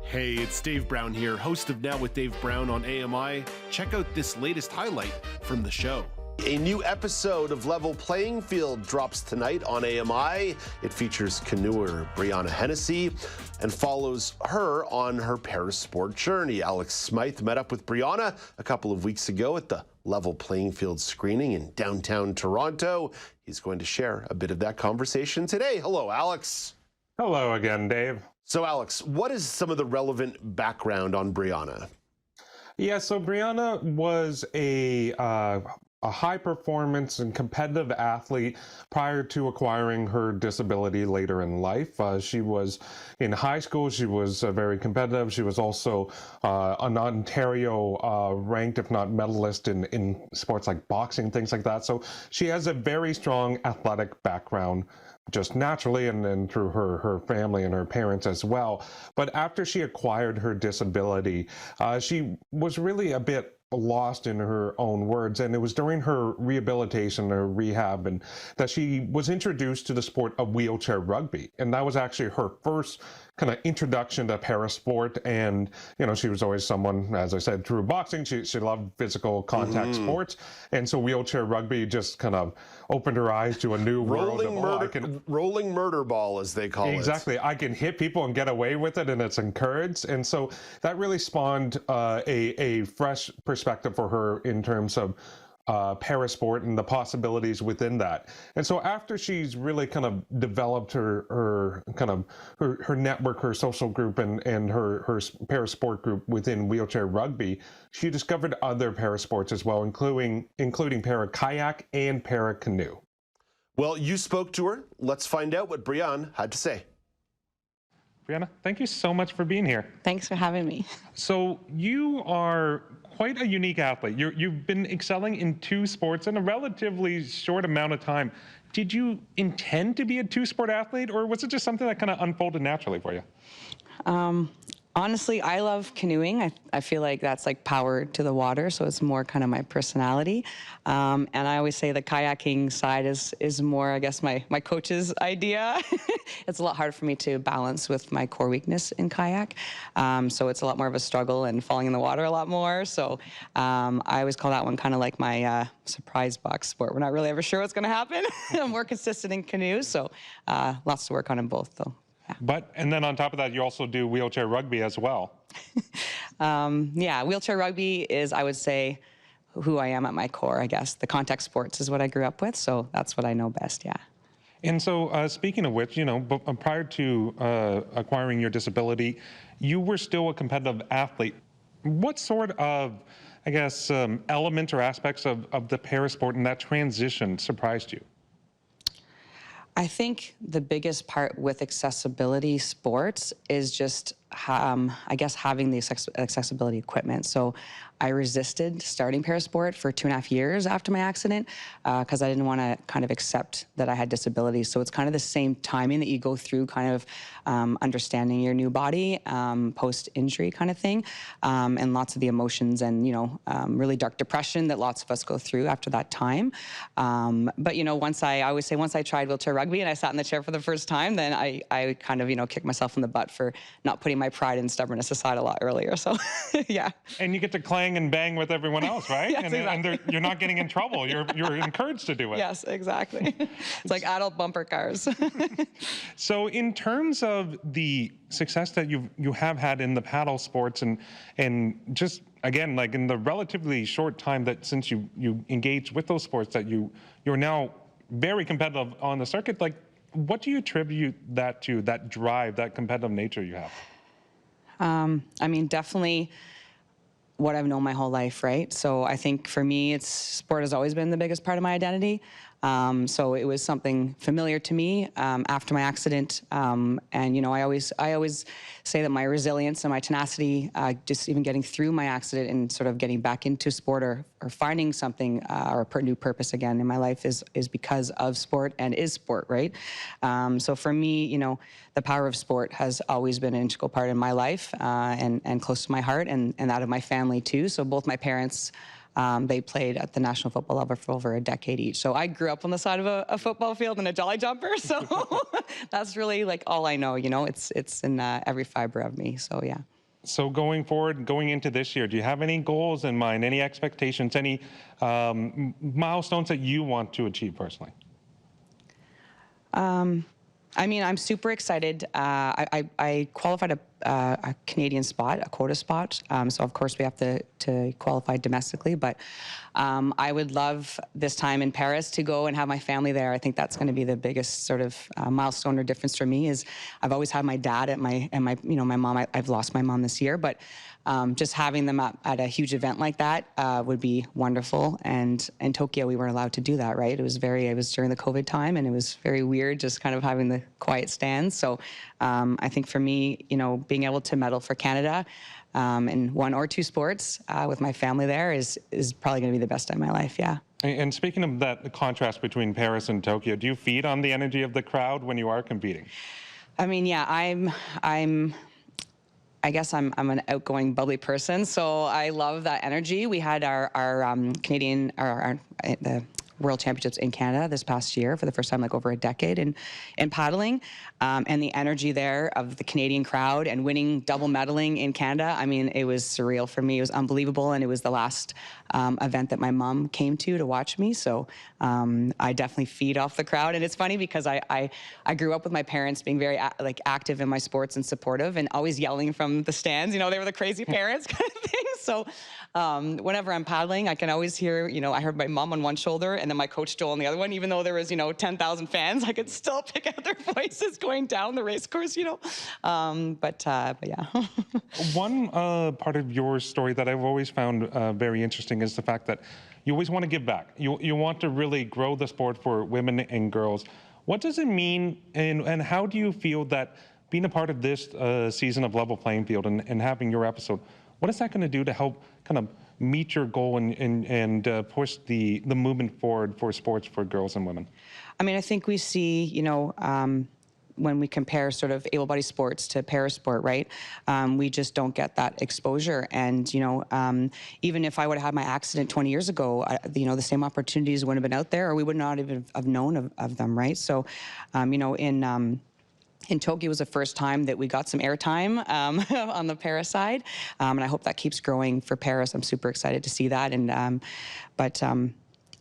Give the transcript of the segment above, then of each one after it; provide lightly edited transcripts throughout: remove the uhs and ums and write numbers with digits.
Hey, it's Dave Brown here, host of Now with Dave Brown on AMI. Check out this latest highlight from the show. A new episode of Level Playing Field drops tonight on AMI. It features canoer Brianna Hennessy and follows her on her parasport journey. Alex Smyth met up with Brianna a couple of weeks ago at the Level Playing Field screening in downtown Toronto. He's going to share a bit of that conversation today. Hello, Alex. Hello again, Dave. So, Alex, what is some of the relevant background on Brianna? Yeah, so Brianna was a high-performance and competitive athlete prior to acquiring her disability later in life. She was in high school. She was very competitive. She was also an Ontario ranked, if not medalist, in sports like boxing, things like that. So she has a very strong athletic background, just naturally, and through her family and her parents as well. But after she acquired her disability, she was really a bit lost in her own words, and it was during her rehabilitation or rehab and that she was introduced to the sport of wheelchair rugby, and that was actually her first kind of introduction to parasport. And she was always someone, as I said, through boxing, she loved physical contact sports, and so wheelchair rugby just kind of opened her eyes to a new world of rolling murder ball, as they call it. Exactly. I can hit people and get away with it, and it's encouraged. And so that really spawned a fresh perspective for her in terms of parasport and the possibilities within that. And so after she's really kind of developed her network, her social group, and her parasport group within wheelchair rugby, she discovered other parasports as well, including para kayak and para canoe. Well, you spoke to her. Let's find out what Brianna had to say. Brianna, thank you so much for being here. Thanks for having me. So you are quite a unique athlete. You've been excelling in two sports in a relatively short amount of time. Did you intend to be a two-sport athlete, or was it just something that kind of unfolded naturally for you? Honestly, I love canoeing. I feel like that's like power to the water, so it's more kind of my personality. And I always say the kayaking side is more, I guess, my coach's idea. It's a lot harder for me to balance with my core weakness in kayak. So it's a lot more of a struggle and falling in the water a lot more. So I always call that one kind of like my surprise box sport. We're not really ever sure what's going to happen. I'm more consistent in canoes, so lots to work on in both, though. Yeah. And then on top of that, you also do wheelchair rugby as well. Yeah, wheelchair rugby is, I would say, who I am at my core, I guess. The contact sports is what I grew up with, so that's what I know best, yeah. And so speaking of which, prior to acquiring your disability, you were still a competitive athlete. What sort of, I guess, elements or aspects of the parasport and that transition surprised you? I think the biggest part with accessibility sports is just, I guess, having the accessibility equipment. So I resisted starting parasport for 2.5 years after my accident because I didn't want to kind of accept that I had disabilities. So it's kind of the same timing that you go through kind of understanding your new body, post-injury kind of thing, and lots of the emotions and, really dark depression that lots of us go through after that time. But, I always say once I tried wheelchair rugby and I sat in the chair for the first time, then I kind of, kicked myself in the butt for not putting my pride and stubbornness aside a lot earlier. So, yeah. And you get to clang and bang with everyone else, right? Yes, exactly. And you're not getting in trouble. You're encouraged to do it. Yes, exactly. It's like adult bumper cars. So in terms of the success that you have had in the paddle sports and just again, like in the relatively short time that since you engaged with those sports that you're now very competitive on the circuit, like what do you attribute that to, that drive, that competitive nature you have? I mean, definitely what I've known my whole life, right? So I think for me, sport has always been the biggest part of my identity. So it was something familiar to me after my accident. And, I always say that my resilience and my tenacity, just even getting through my accident and sort of getting back into sport or finding something or a new purpose again in my life is because of sport and is sport, right? So for me, the power of sport has always been an integral part in my life and close to my heart and that of my family too. So both my parents, they played at the national football level for over a decade each. So I grew up on the side of a football field in a jolly jumper. So that's really like all I know, it's in every fiber of me. So yeah. So going forward, going into this year, do you have any goals in mind, any expectations, any milestones that you want to achieve personally? I mean, I'm super excited. I qualified a Canadian spot, a quota spot. So of course we have to qualify domestically, but I would love this time in Paris to go and have my family there. I think that's going to be the biggest sort of milestone or difference for me. Is I've always had my dad at my mom. I've lost my mom this year, but just having them at a huge event like that would be wonderful. And in Tokyo, we weren't allowed to do that, right? It was during the COVID time, and it was very weird just kind of having the quiet stands. So I think for me, being able to medal for Canada in one or two sports with my family there is probably going to be the best time of my life, yeah. And speaking of that, the contrast between Paris and Tokyo, do you feed on the energy of the crowd when you are competing? I mean, yeah, I guess I'm an outgoing, bubbly person, so I love that energy. We had our Canadian, the World Championships in Canada this past year for the first time, like over a decade in paddling, and the energy there of the Canadian crowd and winning double medaling in Canada. I mean, it was surreal for me. It was unbelievable, and it was the last event that my mom came to watch me. So I definitely feed off the crowd, and it's funny because I grew up with my parents being very active in my sports and supportive, and always yelling from the stands. They were the crazy parents kind of thing. So whenever I'm paddling, I can always hear, I heard my mom on one shoulder and then my coach Joel on the other one. Even though there was, 10,000 fans, I could still pick out their voices going down the race course, but yeah. One part of your story that I've always found very interesting is the fact that you always want to give back. You want to really grow the sport for women and girls. What does it mean, and how do you feel that being a part of this season of Level Playing Field and having your episode, what is that going to do to help kind of meet your goal and push the movement forward for sports for girls and women? I mean, I think we see, when we compare sort of able-bodied sports to parasport, right? We just don't get that exposure. And, even if I would have had my accident 20 years ago, the same opportunities wouldn't have been out there, or we would not even have known of them, right? So, in Tokyo was the first time that we got some airtime on the para side, and I hope that keeps growing for Paris. I'm super excited to see that, and but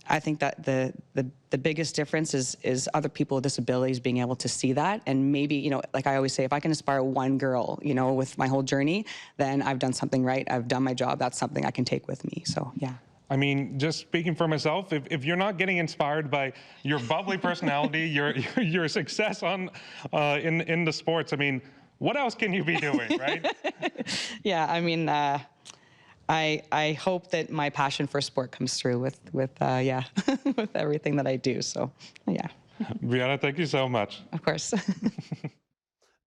I think that the biggest difference is other people with disabilities being able to see that, and maybe like I always say, if I can inspire one girl, with my whole journey, then I've done something right. I've done my job. That's something I can take with me. So yeah. I mean, just speaking for myself, if you're not getting inspired by your bubbly personality, your success in the sports, I mean, what else can you be doing, right? Yeah, I mean, I hope that my passion for sport comes through with with everything that I do. So yeah. Brianna, thank you so much. Of course.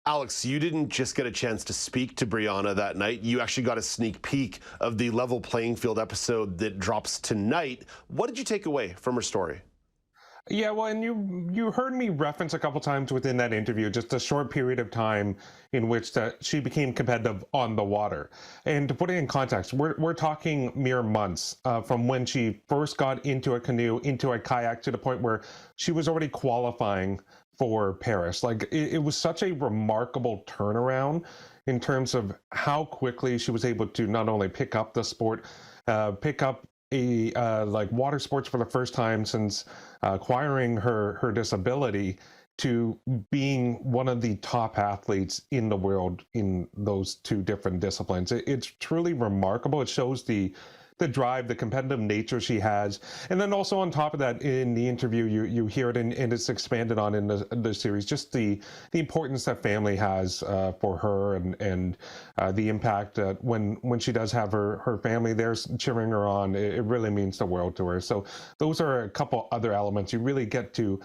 Alex, you didn't just get a chance to speak to Brianna that night. You actually got a sneak peek of the Level Playing Field episode that drops tonight. What did you take away from her story? Yeah, well, and you heard me reference a couple times within that interview just a short period of time in which that she became competitive on the water. And to put it in context, we're talking mere months from when she first got into a canoe, into a kayak, to the point where she was already qualifying for Paris. Like, it was such a remarkable turnaround in terms of how quickly she was able to not only pick up the sport, pick up like water sports for the first time since acquiring her disability, to being one of the top athletes in the world in those two different disciplines. It's truly remarkable. It shows the drive, the competitive nature she has. And then also on top of that, in the interview, you hear it, and it's expanded on in the series, just the importance that family has for her, and the impact that when she does have her family there cheering her on, it really means the world to her. So those are a couple other elements you really get to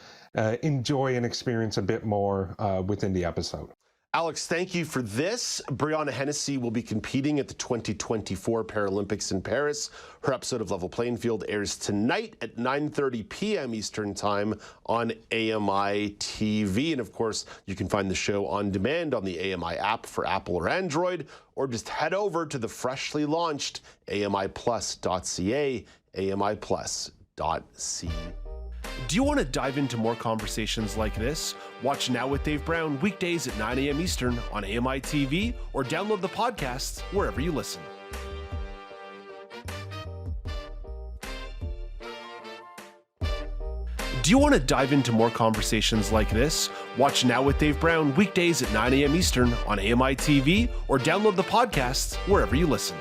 enjoy and experience a bit more within the episode. Alex, thank you for this. Brianna Hennessy will be competing at the 2024 Paralympics in Paris. Her episode of Level Playing Field airs tonight at 9:30 p.m. Eastern Time on AMI TV. And of course, you can find the show on demand on the AMI app for Apple or Android, or just head over to the freshly launched AMI.ca, AMI+.ca. Do you want to dive into more conversations like this? Watch Now with Dave Brown weekdays at 9 a.m. Eastern on AMI.TV or download the podcasts wherever you listen. Do you want to dive into more conversations like this? Watch Now with Dave Brown weekdays at 9 a.m. Eastern on AMI TV or download the podcasts wherever you listen.